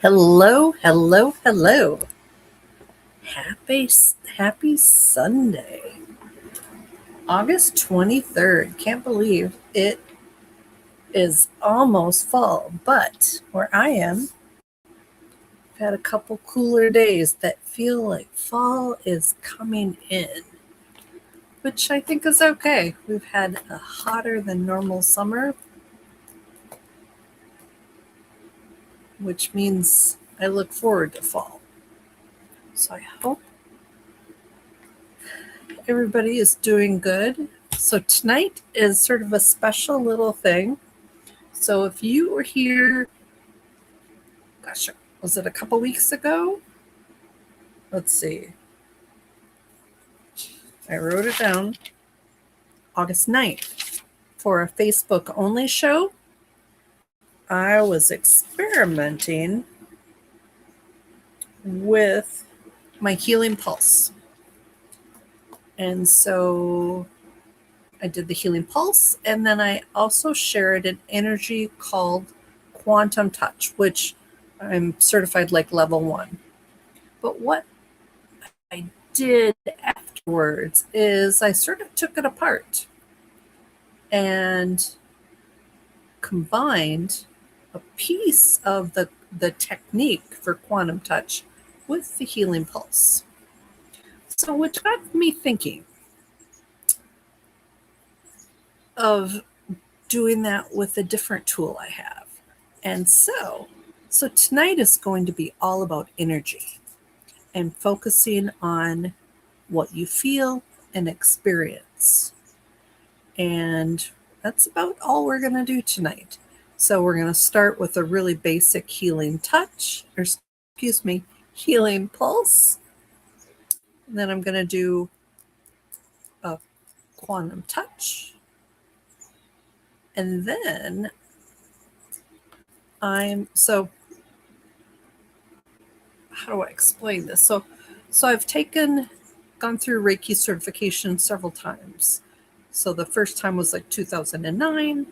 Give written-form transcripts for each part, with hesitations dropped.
Hello, hello, hello. Happy Sunday. August 23rd. Can't believe it is almost fall, but where I am, I've had a couple cooler days that feel like fall is coming in, which I think is okay. We've had a hotter than normal summer, which means I look forward to fall. So I hope everybody is doing good. So tonight is sort of a special little thing. So if you were here, gosh, was it a couple weeks ago? Let's see. I wrote it down. August 9th for a Facebook only show. I was experimenting with my healing pulse. And so I did the healing pulse, and then I also shared an energy called quantum touch, which I'm certified like level 1. But what I did afterwards is I sort of took it apart and combined a piece of the technique for quantum touch with the healing pulse. So which got me thinking of doing that with a different tool I have. And so tonight is going to be all about energy and focusing on what you feel and experience. And that's about all we're going to do tonight. So we're going to start with a really basic healing touch, healing pulse. And then I'm going to do a quantum touch. And then how do I explain this? So I've gone through Reiki certification several times. So the first time was like 2009,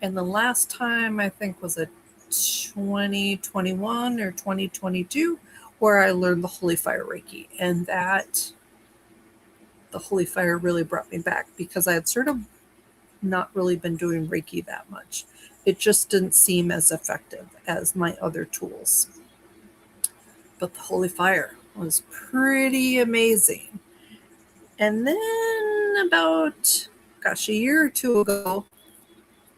and the last time I think was a 2021 or 2022, where I learned the Holy Fire Reiki, and that the Holy Fire really brought me back because I had sort of not really been doing Reiki that much. It just didn't seem as effective as my other tools. But the Holy Fire was pretty amazing. And then about, a year or two ago,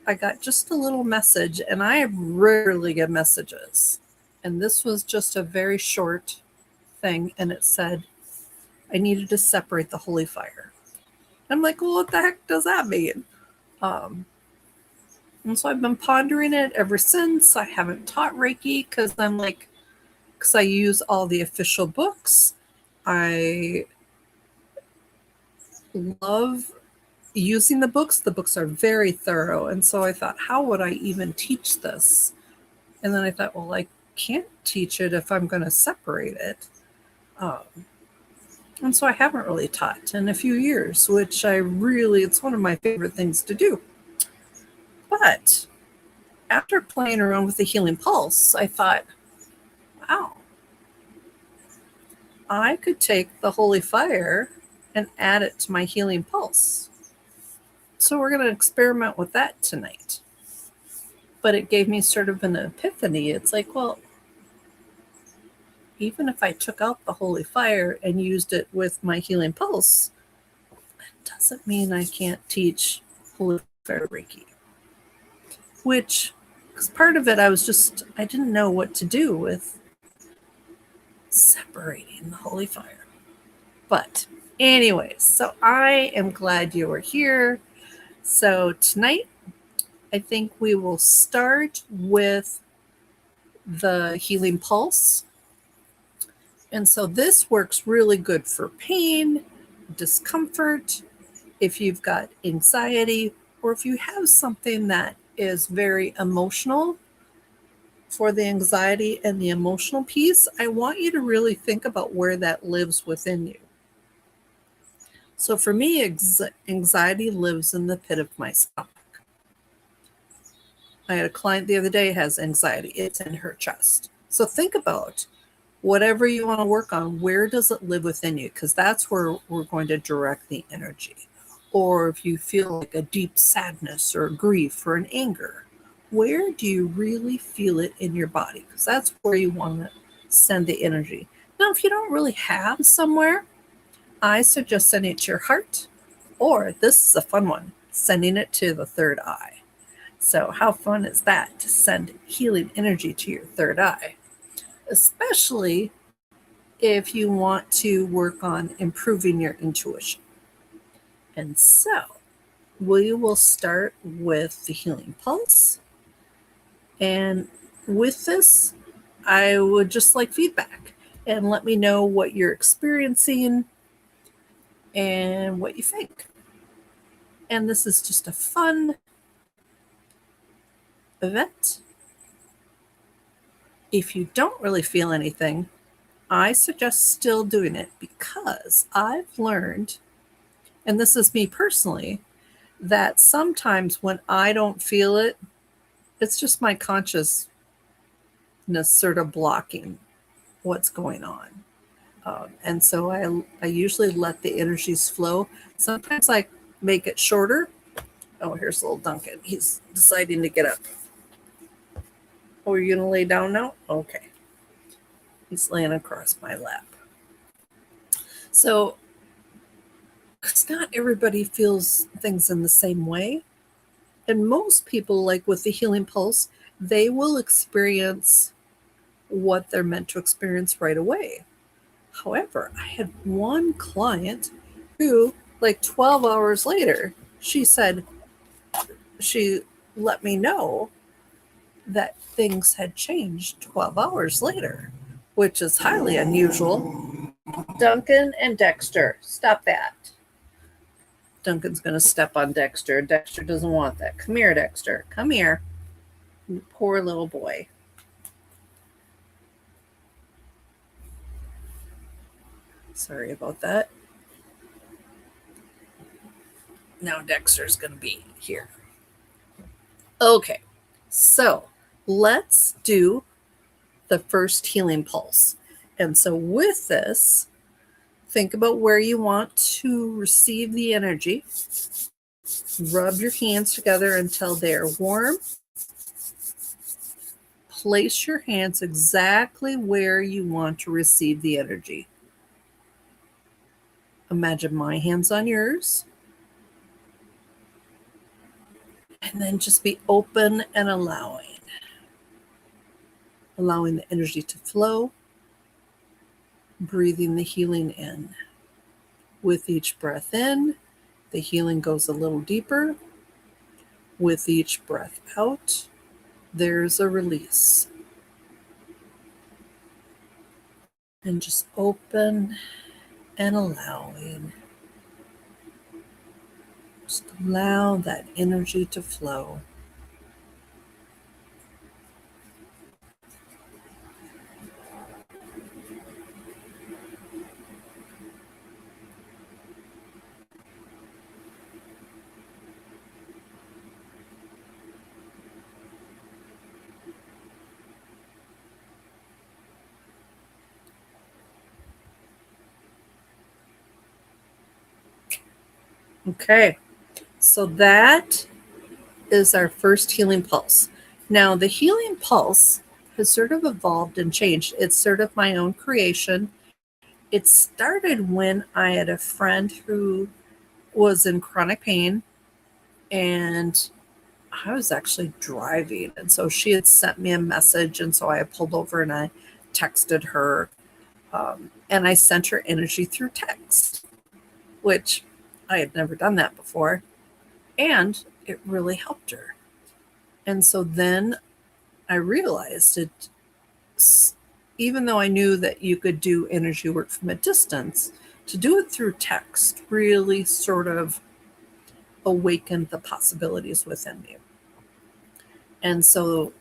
I got just a little message, and I rarely get messages. And this was just a very short thing, and it said, I needed to separate the Holy Fire. I'm like, well, what the heck does that mean? And so I've been pondering it ever since. I haven't taught Reiki because I use all the official books. I love using the books. The books are very thorough. And so I thought, how would I even teach this? And then I thought, well, I can't teach it if I'm going to separate it. And so I haven't really taught in a few years, which it's one of my favorite things to do. But after playing around with the healing pulse, I thought, wow, I could take the Holy Fire and add it to my healing pulse. So we're going to experiment with that tonight. But it gave me sort of an epiphany. It's like, well, even if I took out the Holy Fire and used it with my healing pulse, it doesn't mean I can't teach Holy Fire Reiki. Which, because part of it, I didn't know what to do with separating the Holy Fire. But anyways, so I am glad you were here. So tonight, I think we will start with the healing pulse. And so this works really good for pain, discomfort, if you've got anxiety, or if you have something that is very emotional. For the anxiety and the emotional piece, I want you to really think about where that lives within you. So for me, anxiety lives in the pit of my stomach. I had a client the other day has anxiety. It's in her chest. So think about whatever you want to work on, where does it live within you? Because that's where we're going to direct the energy. Or if you feel like a deep sadness or grief or an anger, where do you really feel it in your body? Because that's where you want to send the energy. Now, if you don't really have somewhere, I suggest sending it to your heart, or this is a fun one, sending it to the third eye. So, how fun is that to send healing energy to your third eye? Especially if you want to work on improving your intuition. And so, we will start with the healing pulse. And with this, I would just like feedback and let me know what you're experiencing and what you think. And this is just a fun event. If you don't really feel anything, I suggest still doing it because I've learned, and this is me personally, that sometimes when I don't feel it, it's just my consciousness sort of blocking what's going on. And so I usually let the energies flow. Sometimes I make it shorter. Oh, here's little Duncan. He's deciding to get up. Oh, you're going to lay down now? Okay. He's laying across my lap. So, because not everybody feels things in the same way. And most people, like with the healing pulse, they will experience what they're meant to experience right away. However, I had one client who, like 12 hours later, she let me know that things had changed 12 hours later, which is highly unusual. Duncan and Dexter, stop that. Duncan's going to step on Dexter. Dexter doesn't want that. Come here, Dexter. Come here. Poor little boy. Sorry about that. Now Dexter's going to be here. Okay, so let's do the first healing pulse. And so with this, think about where you want to receive the energy. Rub your hands together until they're warm. Place your hands exactly where you want to receive the energy. Imagine my hands on yours. And then just be open and allowing the energy to flow, breathing the healing in. With each breath in, the healing goes a little deeper. With each breath out, there's a release. And just open and allowing. Just allow that energy to flow. Okay, so that is our first healing pulse. Now, the healing pulse has sort of evolved and changed. It's sort of my own creation. It started when I had a friend who was in chronic pain, and I was actually driving. And so she had sent me a message, and so I pulled over and I texted her, and I sent her energy through text, which I had never done that before. And it really helped her. And so then I realized it, even though I knew that you could do energy work from a distance, to do it through text really sort of awakened the possibilities within me. And so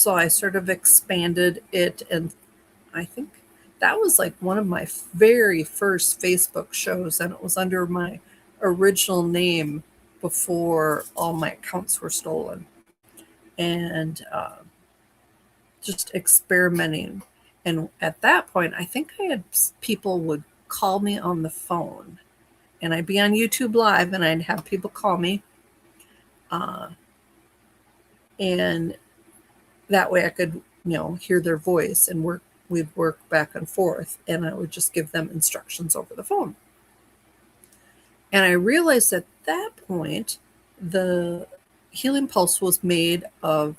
I sort of expanded it, and I think that was like one of my very first Facebook shows, and it was under my original name before all my accounts were stolen. And just experimenting. And at that point, I think I had people would call me on the phone, and I'd be on YouTube Live, and I'd have people call me. And that way I could, hear their voice and we'd work back and forth, and I would just give them instructions over the phone. And I realized at that point, the healing pulse was made of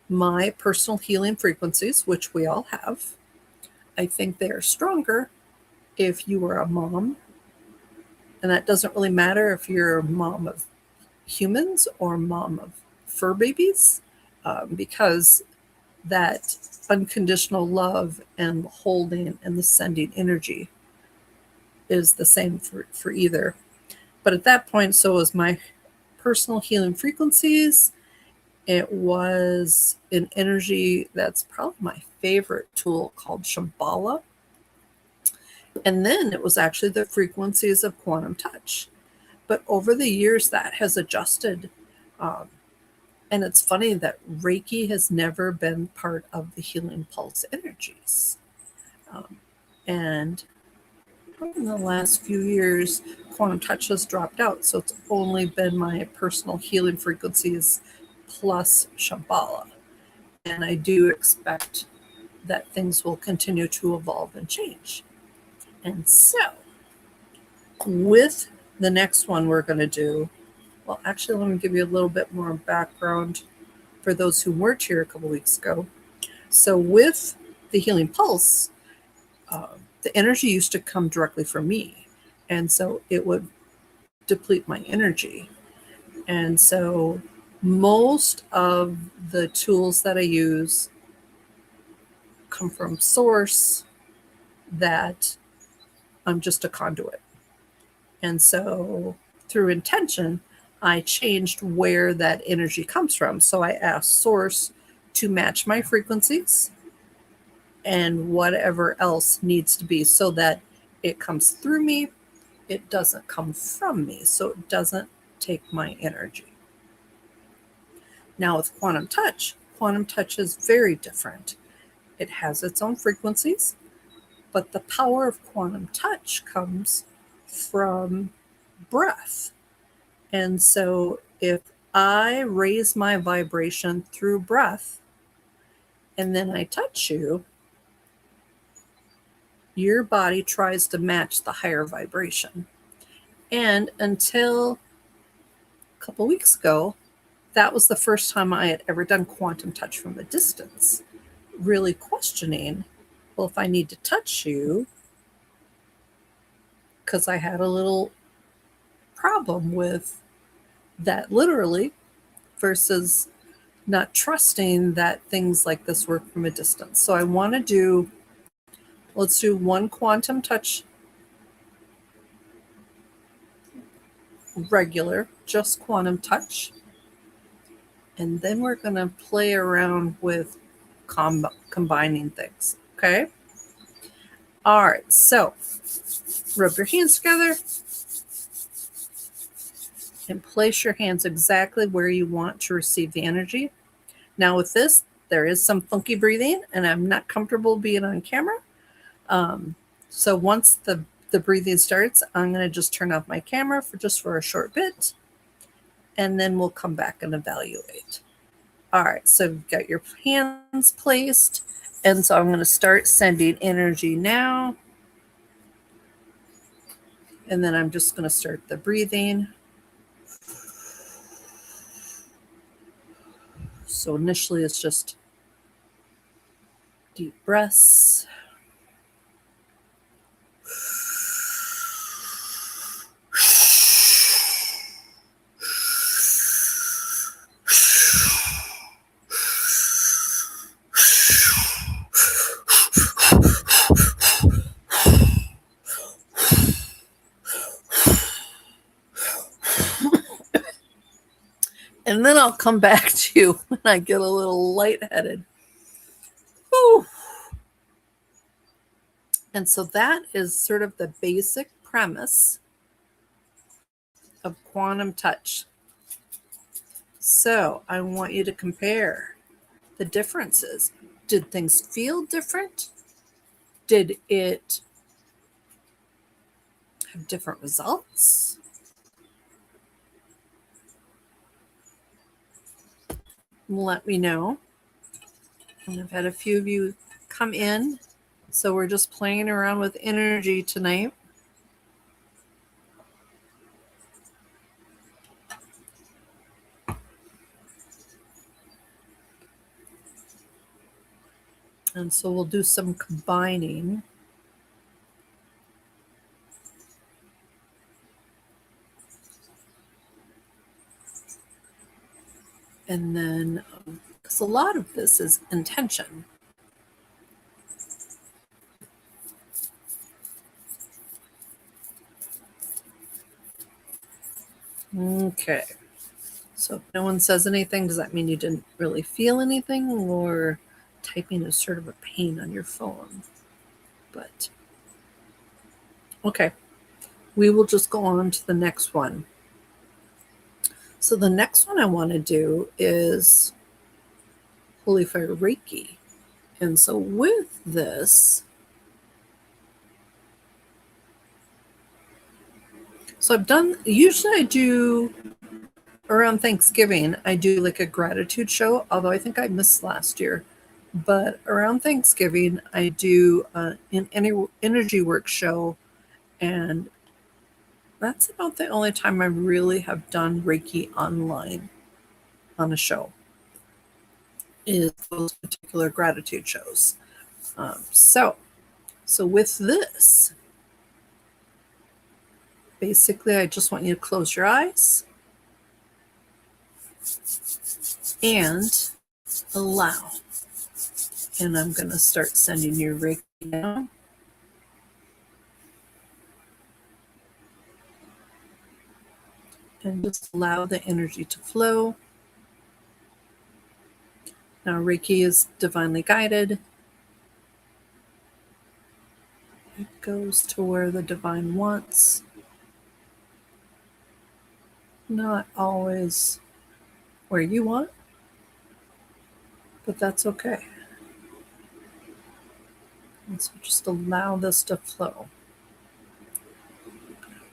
my personal healing frequencies, which we all have. I think they are stronger if you are a mom. And that doesn't really matter if you're a mom of humans or a mom of fur babies, because that unconditional love and the holding and the sending energy is the same for either. But at that point, so was my personal healing frequencies. It was an energy that's probably my favorite tool called Shambhala. And then it was actually the frequencies of quantum touch. But over the years, that has adjusted. And it's funny that Reiki has never been part of the healing pulse energies. And in the last few years, quantum touch has dropped out. So it's only been my personal healing frequencies plus Shambhala. And I do expect that things will continue to evolve and change. And so, with the next one we're going to do, well, actually, let me give you a little bit more background for those who weren't here a couple weeks ago. So, with the healing pulse, the energy used to come directly from me. And so it would deplete my energy. And so most of the tools that I use come from source, that I'm just a conduit. And so through intention, I changed where that energy comes from. So I asked source to match my frequencies and whatever else needs to be so that it comes through me. It doesn't come from me, so it doesn't take my energy. Now with quantum touch is very different. It has its own frequencies, but the power of quantum touch comes from breath. And so if I raise my vibration through breath and then I touch you, your body tries to match the higher vibration. And until a couple weeks ago, that was the first time I had ever done quantum touch from a distance, really questioning, well, if I need to touch you, because I had a little problem with that literally versus not trusting that things like this work from a distance. So I want to let's do one quantum touch, regular, just quantum touch. And then we're going to play around with combining things. Okay. All right. So rub your hands together and place your hands exactly where you want to receive the energy. Now with this, there is some funky breathing, and I'm not comfortable being on camera. So once the breathing starts, I'm going to just turn off my camera for a short bit, and then we'll come back and evaluate. All right, so you've got your hands placed, and so I'm going to start sending energy now. And then I'm just going to start the breathing. So initially it's just deep breaths. And then I'll come back to you when I get a little lightheaded. Whew. And so that is sort of the basic premise of quantum touch. So I want you to compare the differences. Did things feel different? Did it have different results? Let me know. And I've had a few of you come in. So we're just playing around with energy tonight. And so we'll do some combining. And then, because a lot of this is intention. Okay. So if no one says anything, does that mean you didn't really feel anything, or typing is sort of a pain on your phone? But okay, we will just go on to the next one. So the next one I want to do is Holy Fire Reiki. And so with this, so usually I do around Thanksgiving, I do like a gratitude show, although I think I missed last year. But around Thanksgiving, I do an energy work show, and that's about the only time I really have done Reiki online on a show, is those particular gratitude shows. So with this, basically, I just want you to close your eyes and allow. And I'm going to start sending you Reiki now. And just allow the energy to flow. Now, Reiki is divinely guided. It goes to where the divine wants. Not always where you want, but that's okay. And so just allow this to flow.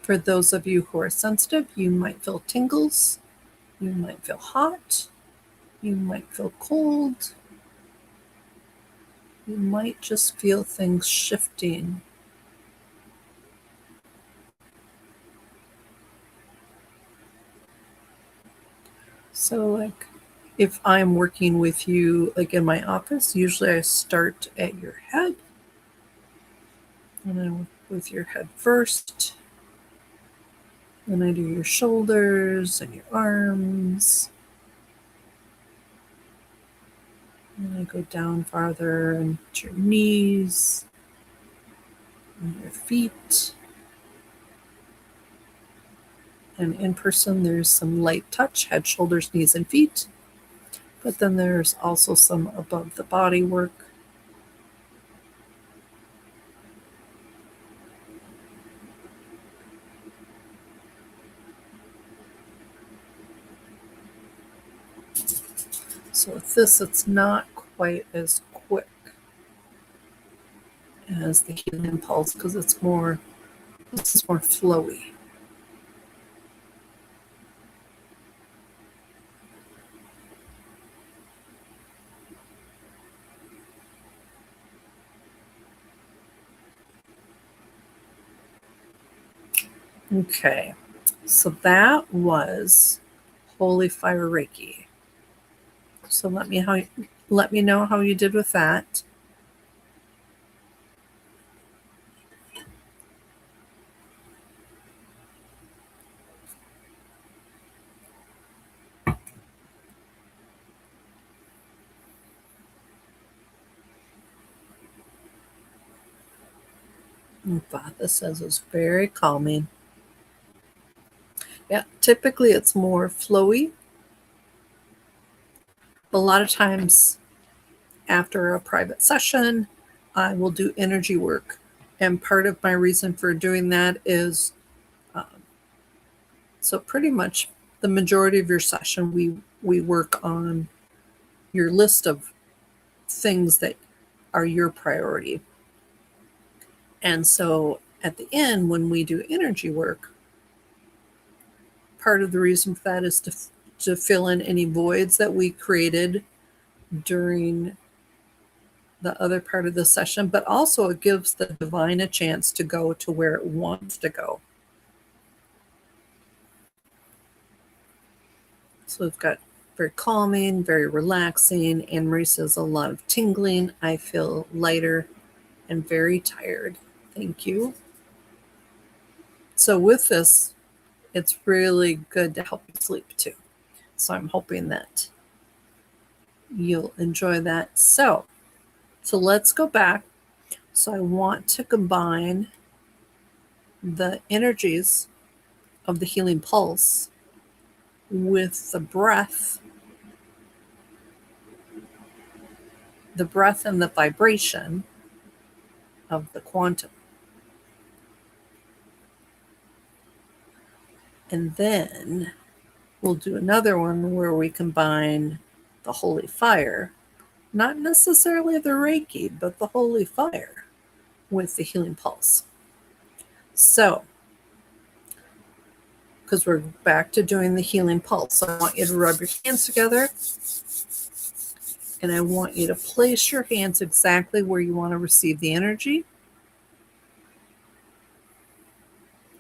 For those of you who are sensitive, you might feel tingles, you might feel hot, you might feel cold, you might just feel things shifting. So like if I'm working with you like in my office, usually I start at your head, and I work with your head first. Then I do your shoulders and your arms. And I go down farther into your knees and your feet. And in person, there's some light touch, head, shoulders, knees, and feet. But then there's also some above the body work. So with this, it's not quite as quick as the healing pulse because this is more flowy. Okay, so that was Holy Fire Reiki. So let me know how you did with that. Vatha says it's very calming. Yeah, typically it's more flowy. A lot of times after a private session, I will do energy work. And part of my reason for doing that is so pretty much the majority of your session, we work on your list of things that are your priority. And so at the end, when we do energy work, part of the reason for that is to fill in any voids that we created during the other part of the session, but also it gives the divine a chance to go to where it wants to go. So we've got very calming, very relaxing. Anne Marie says a lot of tingling. I feel lighter and very tired. Thank you. So with this, it's really good to help you sleep too. So I'm hoping that you'll enjoy that. So let's go back. So I want to combine the energies of the healing pulse with the breath and the vibration of the quantum. And then we'll do another one where we combine the holy fire, not necessarily the Reiki, but the holy fire with the healing pulse. So, because we're back to doing the healing pulse, I want you to rub your hands together, and I want you to place your hands exactly where you want to receive the energy.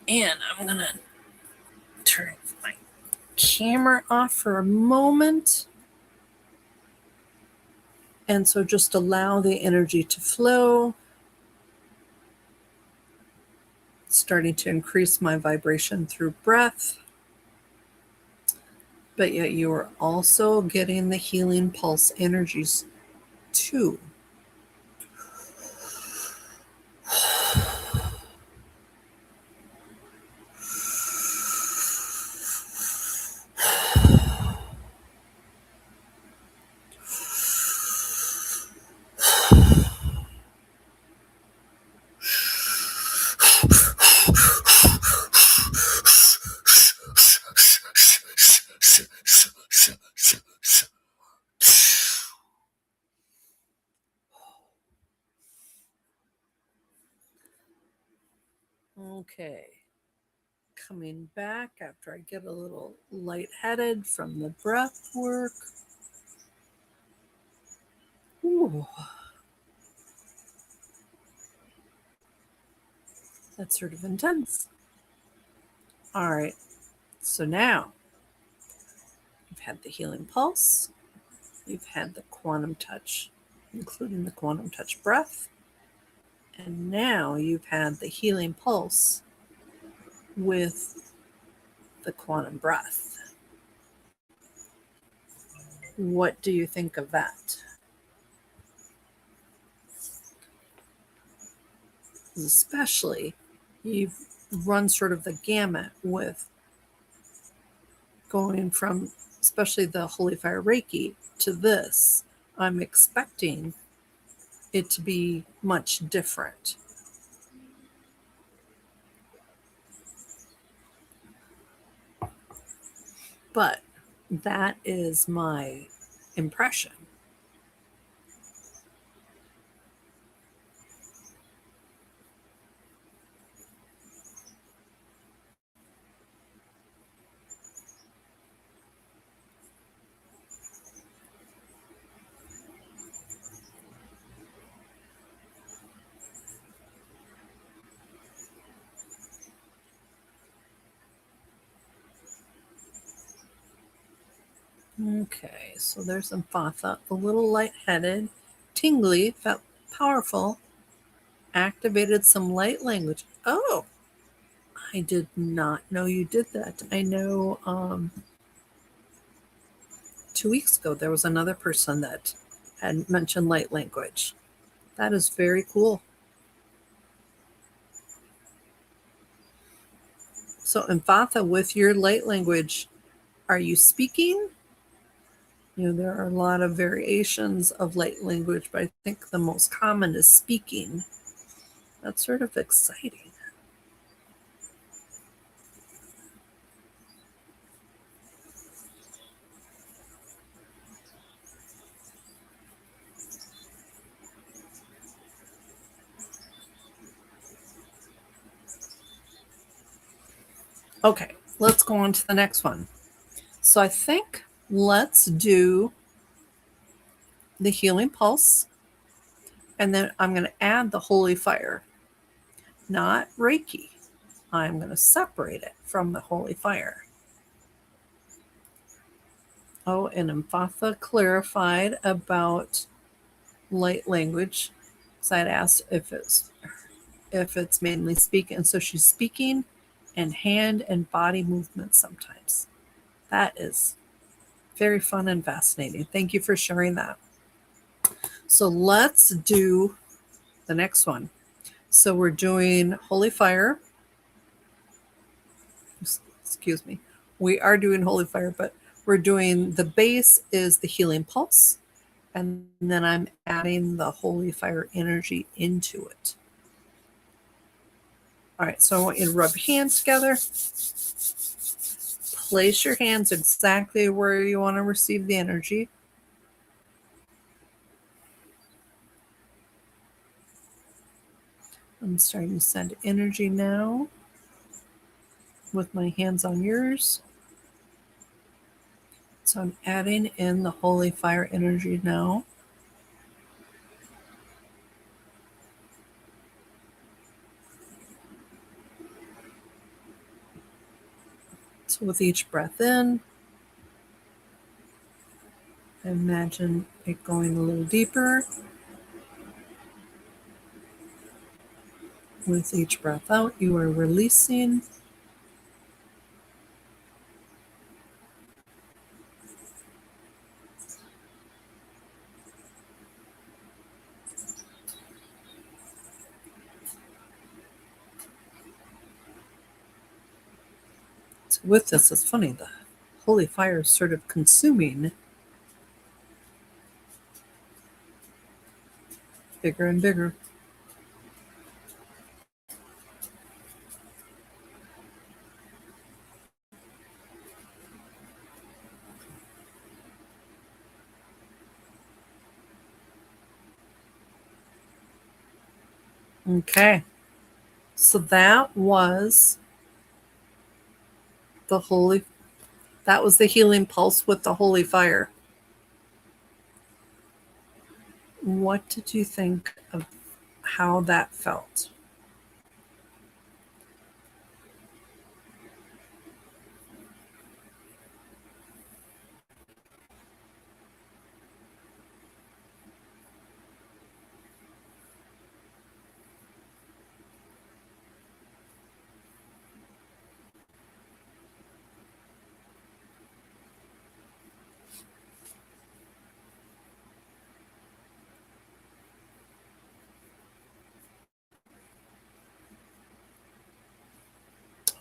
And I'm going to turn my camera off for a moment. And so just allow the energy to flow, starting to increase my vibration through breath. But yet you are also getting the healing pulse energies too. Okay. Coming back after I get a little lightheaded from the breath work. Ooh. That's sort of intense. All right. So now you've had the healing pulse, you've had the quantum touch, including the quantum touch breath, and now you've had the healing pulse with the quantum breath. What do you think of that? Especially, you've run sort of the gamut with going from, especially the Holy Fire Reiki, to this. I'm expecting it to be much different. But that is my impression. Okay, so there's Emphatha, a little lightheaded, tingly, felt powerful, activated some light language. Oh, I did not know you did that. I know 2 weeks ago there was another person that had mentioned light language. That is very cool. So, Emphatha, with your light language, are you speaking? You know, there are a lot of variations of light language, but I think the most common is speaking. That's sort of exciting. Okay, let's go on to the next one. So I think let's do the healing pulse, and then I'm going to add the holy fire, not Reiki. I'm going to separate it from the holy fire. Oh, and Mfatha clarified about light language. So I'd asked if it's mainly speaking, and so she's speaking and hand and body movements sometimes. That is very fun and fascinating. Thank you for sharing that. So let's do the next one. So we're doing holy fire. Excuse me. We are doing holy fire, but we're doing the base is the healing pulse, and then I'm adding the holy fire energy into it. All right, so I want you to rub your hands together. Place your hands exactly where you want to receive the energy. I'm starting to send energy now with my hands on yours. So I'm adding in the holy fire energy now. So with each breath in, imagine it going a little deeper. With each breath out, you are releasing. So with this, it's funny, the holy fire is sort of consuming bigger and bigger. Okay, so that was the healing pulse with the holy fire. What did you think of how that felt?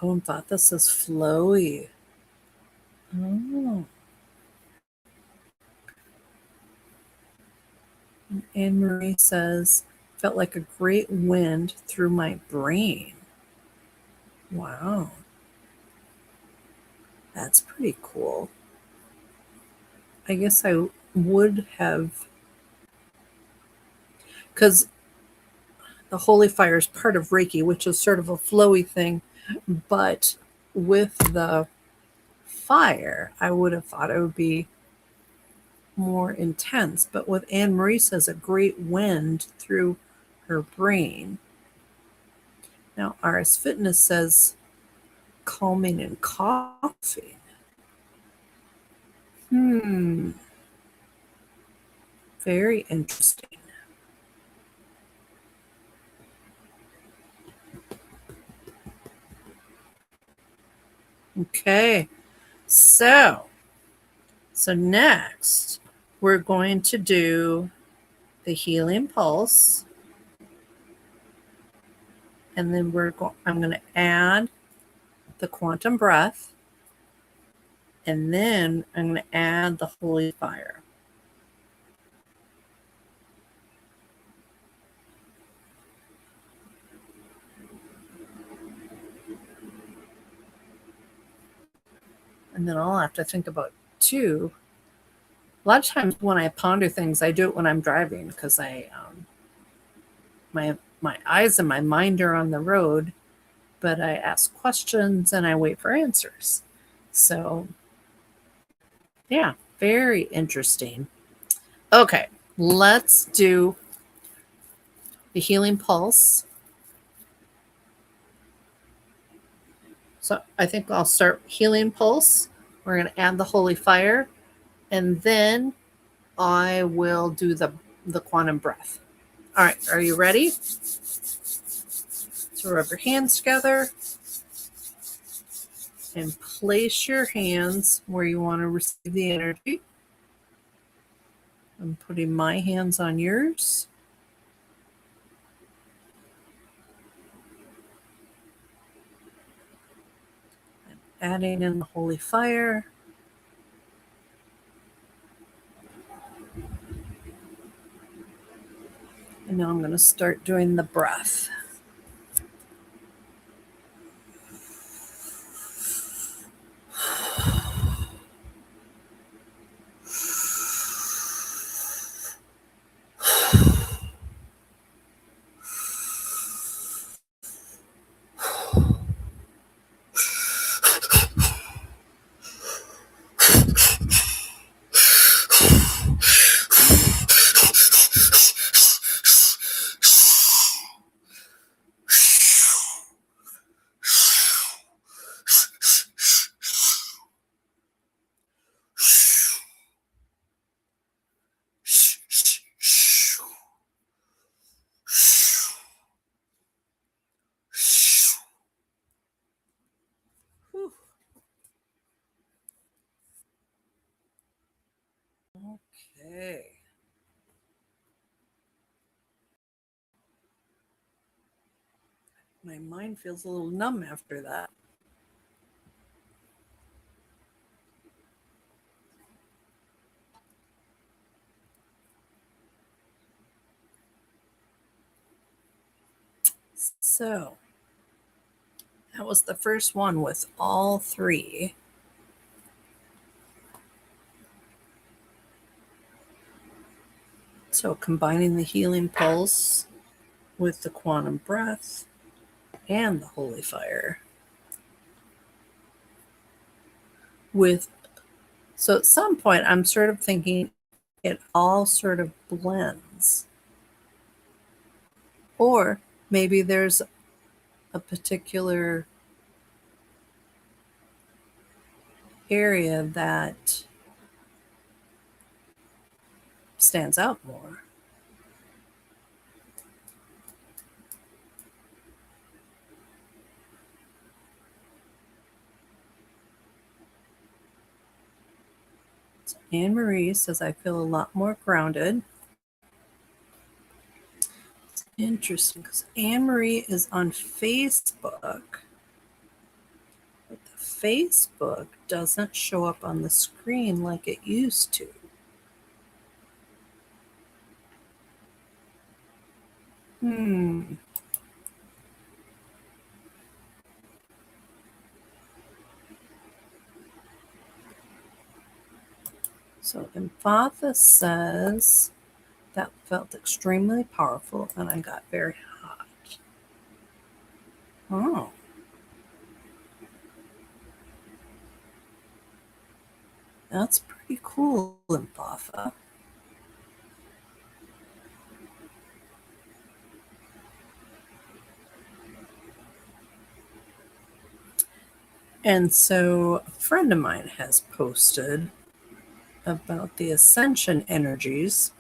Oh, I thought this is flowy. Oh. Anne Marie says, felt like a great wind through my brain. Wow. That's pretty cool. I guess I would have, because the holy fire is part of Reiki, which is sort of a flowy thing. But with the fire, I would have thought it would be more intense. But with Anne Marie says a great wind through her brain. Now, RS Fitness says calming and coughing. Very interesting. Okay, so next we're going to do the healing pulse, and then I'm going to add the quantum breath, and then I'm going to add the holy fire. And then I'll have to think about too. A lot of times when I ponder things, I do it when I'm driving because my eyes and my mind are on the road. but I ask questions and I wait for answers. So, yeah, very interesting. Okay, let's do the healing pulse. So I think I'll start healing pulse. We're going to add the holy fire, and then I will do the quantum breath. All right, are you ready? So rub your hands together and place your hands where you want to receive the energy. I'm putting my hands on yours. I'm adding in the holy fire. And now I'm going to start doing the breath. Okay. My mind feels a little numb after that. So that was the first one with all three. So combining the healing pulse with the quantum breath and the holy fire. So at some point I'm sort of thinking it all sort of blends. Or maybe there's a particular area that stands out more. So Anne Marie says, I feel a lot more grounded. It's interesting because Anne Marie is on Facebook, but the Facebook doesn't show up on the screen like it used to. So Emphatha says, that felt extremely powerful and I got very hot. Oh. That's pretty cool, Emphatha. And so a friend of mine has posted about the ascension energies.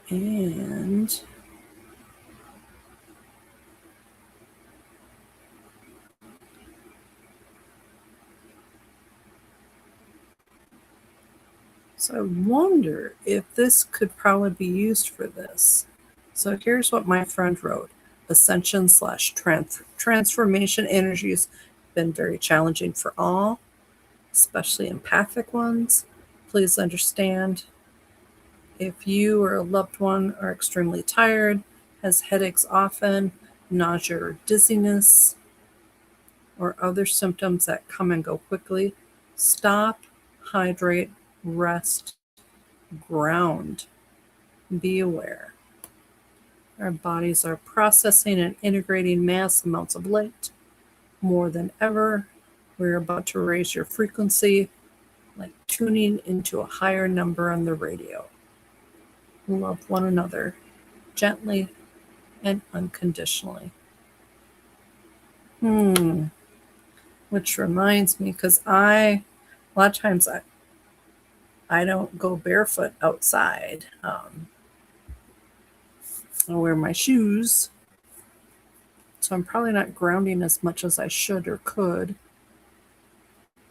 And so I wonder if this could probably be used for this. So here's what my friend wrote. Ascension / transformation energies have been very challenging for all, especially empathic ones. Please understand if you or a loved one are extremely tired, has headaches often, nausea or dizziness, or other symptoms that come and go quickly, stop, hydrate, rest, ground. Be aware. Our bodies are processing and integrating mass amounts of light more than ever. We're about to raise your frequency, like tuning into a higher number on the radio. Love one another gently and unconditionally. Which reminds me, because a lot of times I don't go barefoot outside. I wear my shoes, so I'm probably not grounding as much as I should or could.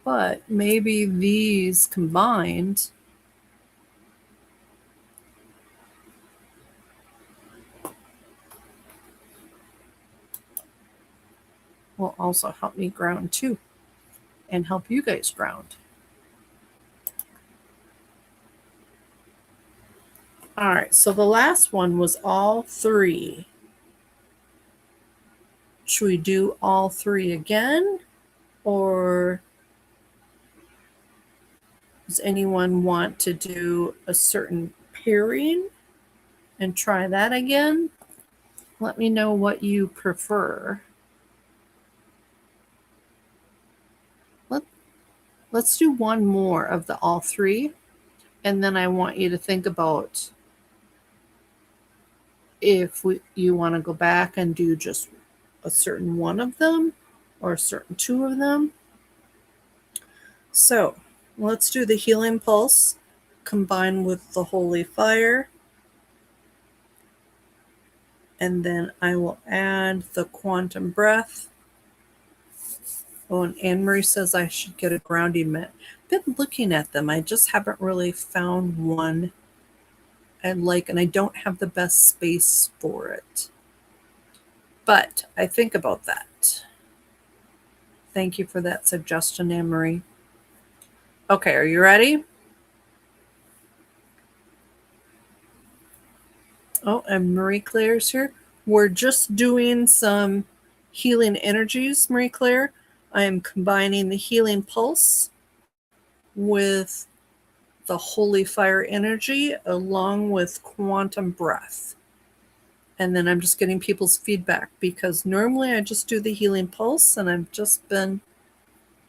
But maybe these combined will also help me ground too, and help you guys ground. All right, so the last one was all three. Should we do all three again? Or does anyone want to do a certain pairing and try that again? Let me know what you prefer. Let's do one more of the all three, and then I want you to think about if you want to go back and do just a certain one of them or a certain two of them. So let's do the healing pulse combined with the holy fire. And then I will add the quantum breath. Oh, and Anne Marie says I should get a grounding mat. Been looking at them. I just haven't really found one I like, and I don't have the best space for it. But I think about that. Thank you for that suggestion, Anne Marie. Okay, are you ready? Oh, and Marie Claire's here. We're just doing some healing energies, Marie Claire. I am combining the healing pulse with the holy fire energy along with quantum breath. And then I'm just getting people's feedback because normally I just do the healing pulse, and I've just been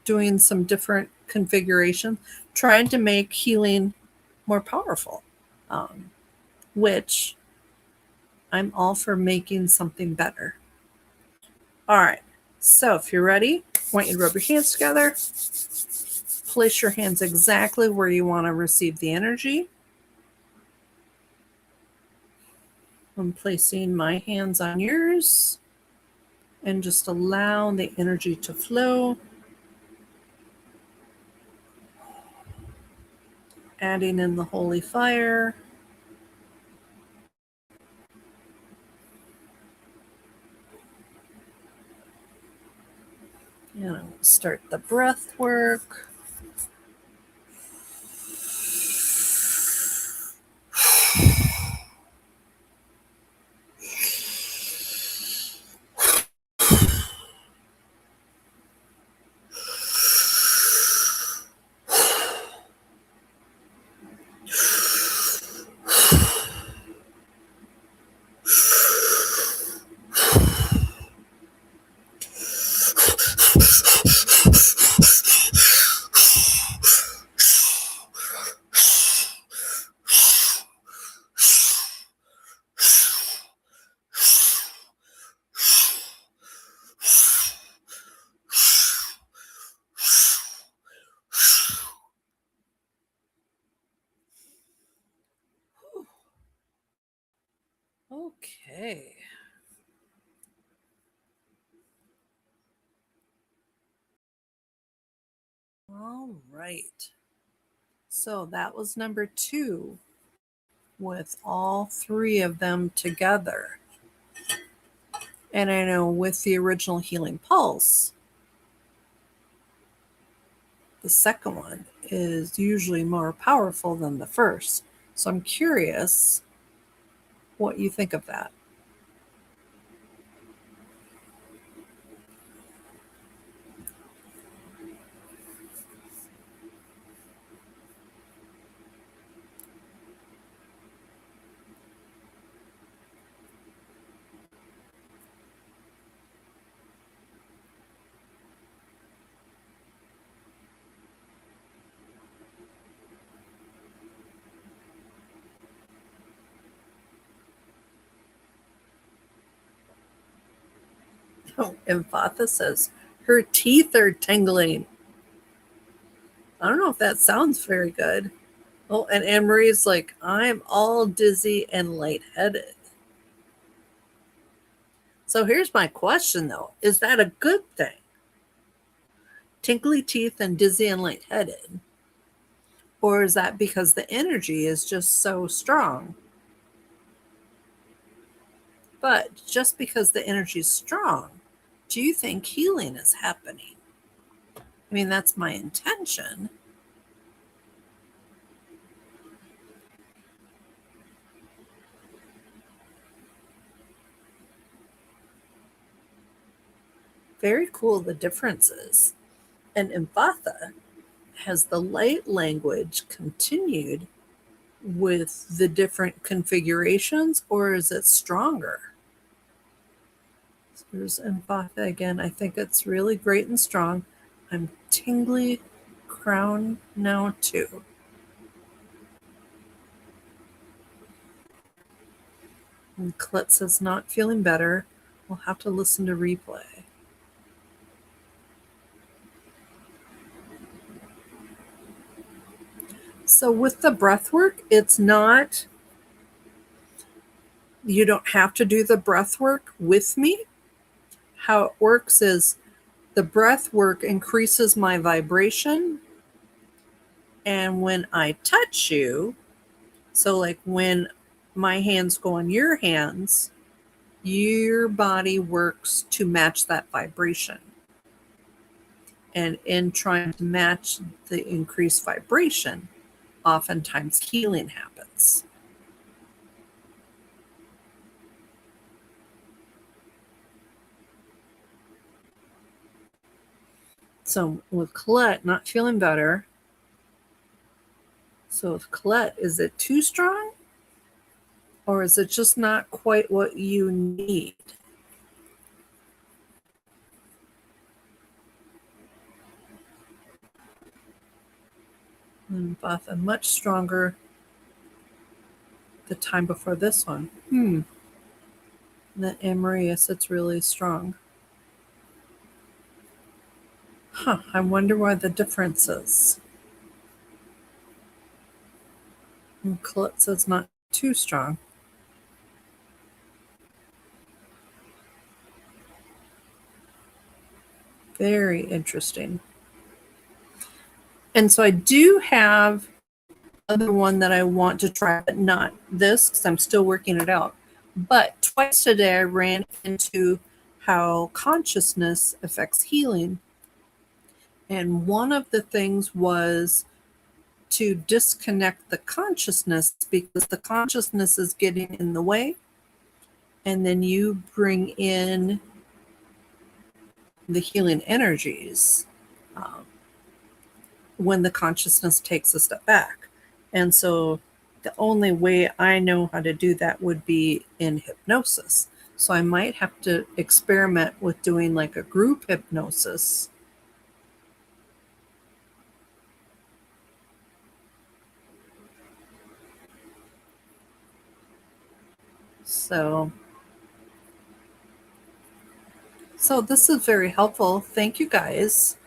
doing some different configuration, trying to make healing more powerful, which I'm all for making something better. All right, so if you're ready, I want you to rub your hands together. Place your hands exactly where you want to receive the energy. I'm placing my hands on yours and just allow the energy to flow. Adding in the holy fire. And I'll start the breath work. Okay. All right. So that was number 2 with all 3 of them together. And I know with the original Healing Pulse, the second one is usually more powerful than the first. So I'm curious what you think of that. Oh, and Fatha says her teeth are tingling. I don't know if that sounds very good. Oh, and Anne Marie's like, I'm all dizzy and lightheaded. So here's my question though. Is that a good thing? Tingly teeth and dizzy and lightheaded? Or is that because the energy is just so strong? But just because the energy is strong, do you think healing is happening? I mean, that's my intention. Very cool, the differences. And Empatha, has the light language continued with the different configurations, or is it stronger? So there's Empatha again. I think it's really great and strong. I'm tingly crown now too. And Clet says not feeling better. We'll have to listen to replay. So with the breath work, it's not, you don't have to do the breath work with me. How it works is the breath work increases my vibration. And when I touch you, so like when my hands go on your hands, your body works to match that vibration. And in trying to match the increased vibration, oftentimes healing happens. So with Colette not feeling better, so with Colette, is it too strong? Or is it just not quite what you need? And Botha much stronger the time before this one. The Amarius, it's really strong. Huh, I wonder why the difference is. And Colette says not too strong. Very interesting. And so I do have other one that I want to try, but not this because I'm still working it out. But twice today I ran into how consciousness affects healing. And one of the things was to disconnect the consciousness because the consciousness is getting in the way. And then you bring in the healing energies when the consciousness takes a step back. And so the only way I know how to do that would be in hypnosis. So I might have to experiment with doing like a group hypnosis. So this is very helpful. Thank you guys.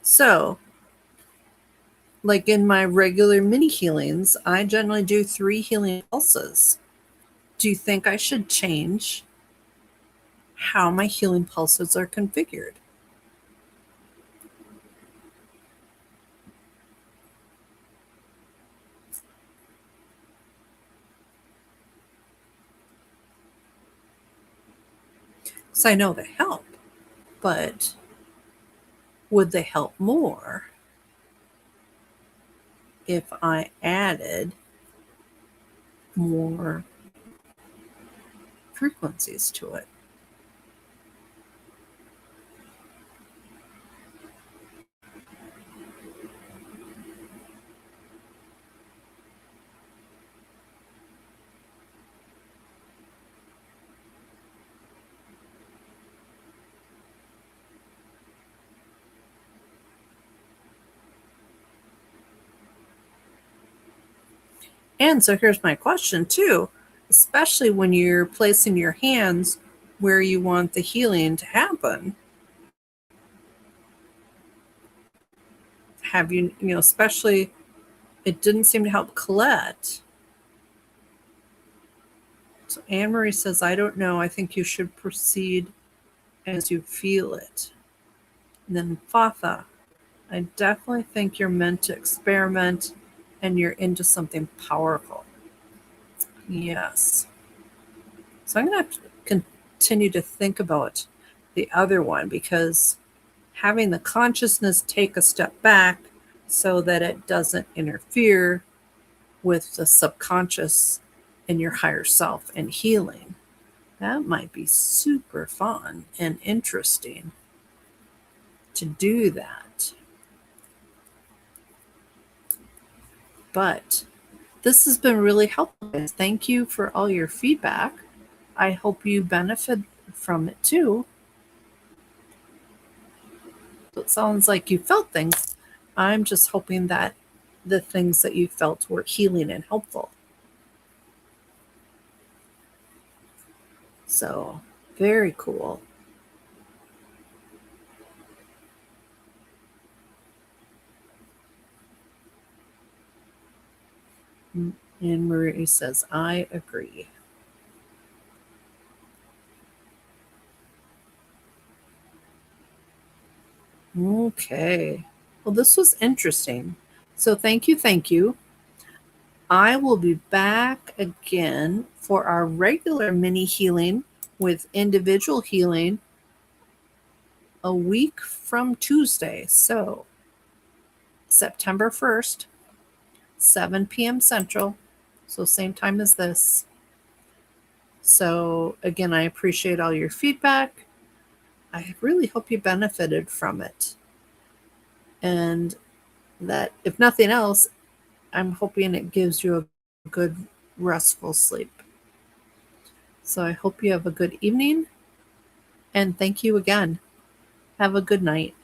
So like in my regular mini healings, I generally do 3 healing pulses. Do you think I should change how my healing pulses are configured? Because I know they help, but would they help more if I added more frequencies to it? And so here's my question too. especially when you're placing your hands where you want the healing to happen. Have you, especially, it didn't seem to help Colette. So Anne Marie says, I don't know. I think you should proceed as you feel it. And then Fatha, I definitely think you're meant to experiment and you're into something powerful. Yes. So I'm going to have to continue to think about the other one, because having the consciousness take a step back so that it doesn't interfere with the subconscious and your higher self and healing, that might be super fun and interesting to do that. But this has been really helpful, guys. Thank you for all your feedback. I hope you benefit from it too. So it sounds like you felt things. I'm just hoping that the things that you felt were healing and helpful. So, very cool. And Marie says, I agree. Okay. Well, this was interesting. So thank you. Thank you. I will be back again for our regular mini healing with individual healing a week from Tuesday. So September 1st, 7 p.m. Central. So same time as this. So again, I appreciate all your feedback. I really hope you benefited from it. And that, if nothing else, I'm hoping it gives you a good, restful sleep. So I hope you have a good evening. And thank you again. Have a good night.